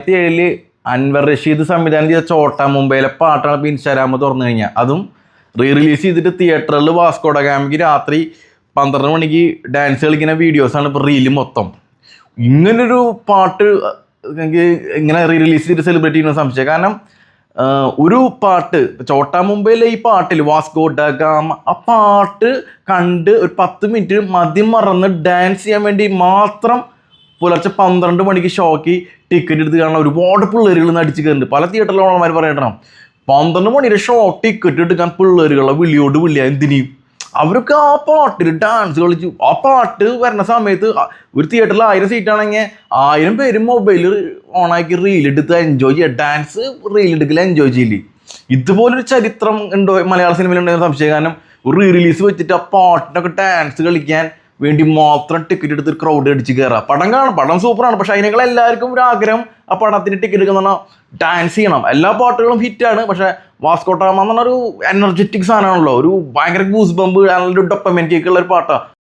2007 അൻവർ റഷീദ് സംവിധാനം ചെയ്ത ചോട്ടാ മുംബൈയിലെ പാട്ടാണ് ഇപ്പോൾ ഇൻസ്റ്റാഗ്രാം തുറന്നു കഴിഞ്ഞാൽ അതും റിലീസ് ചെയ്തിട്ട് തിയേറ്ററിൽ വാസ്കോഡ ഗാമയ്ക്ക് രാത്രി 12 മണിക്ക് ഡാൻസ് കളിക്കുന്ന വീഡിയോസാണ് ഇപ്പോൾ റീല് മൊത്തം. ഇങ്ങനൊരു പാട്ട് എനിക്ക് ഇങ്ങനെ റിലീസ് ചെയ്തിട്ട് സെലിബ്രേറ്റ് ചെയ്യുന്ന സംശയം. കാരണം ഒരു പാട്ട് ചോട്ടാ മുംബൈയിലെ ഈ പാട്ടിൽ വാസ്കോഡ ഗാമ ആ പാട്ട് കണ്ട് ഒരു 10 മിനിറ്റ് മറന്ന് ഡാൻസ് ചെയ്യാൻ വേണ്ടി മാത്രം പുലർച്ചെ 12 മണിക്ക് ഷോക്ക് ടിക്കറ്റ് എടുത്ത് കാണാൻ ഒരുപാട് പിള്ളേരുകൾ അടിച്ച് കയറുന്നുണ്ട്. പല തിയേറ്ററിലും ഓണന്മാർ പറയണം 12 മണിയുടെ ഷോ ടിക്കറ്റ് എടുക്കാൻ പിള്ളേരുകളെ വിളിയോട് വിളിയാ എന്തിനും. അവരൊക്കെ ആ പാട്ടിൽ ഡാൻസ് കളിച്ചു. ആ പാട്ട് വരുന്ന സമയത്ത് ഒരു തിയേറ്ററിൽ 1000 സീറ്റാണെങ്കിൽ 1000 പേര് മൊബൈൽ ഓണാക്കി റീലെടുത്ത് എൻജോയ് ചെയ്യുക. ഡാൻസ് റീലെടുക്കൽ എൻജോയ് ചെയ്യില്ലേ. ഇതുപോലൊരു ചരിത്രം ഉണ്ടോ മലയാള സിനിമയിൽ ഉണ്ടെന്ന് സംശയം. കാരണം ഒരു റീ റിലീസ് വെച്ചിട്ട് ആ പാട്ടിനൊക്കെ ഡാൻസ് കളിക്കാൻ വേണ്ടി മാത്രം ടിക്കറ്റ് എടുത്ത് ക്രൗഡ് അടിച്ച് കയറാം. പടം കാണാം, പടം സൂപ്പറാണ്. പക്ഷെ അതിനേക്കാൾ എല്ലാവർക്കും ഒരു ആഗ്രഹം ആ പടത്തിന് ടിക്കറ്റ് എടുക്കുന്ന ഡാൻസ് ചെയ്യണം. എല്ലാ പാട്ടുകളും ഹിറ്റാണ്. പക്ഷെ വാസ്കോട്ട ഗാമ എന്ന് പറഞ്ഞ ഒരു എനർജറ്റിക് സാധനമാണല്ലോ, ഒരു ഭയങ്കര ഗൂസ് ബമ്പ്, നല്ലൊരു ഡൊപ്പമെന്റ് കേക്കുള്ള ഒരു പാട്ടാണ്.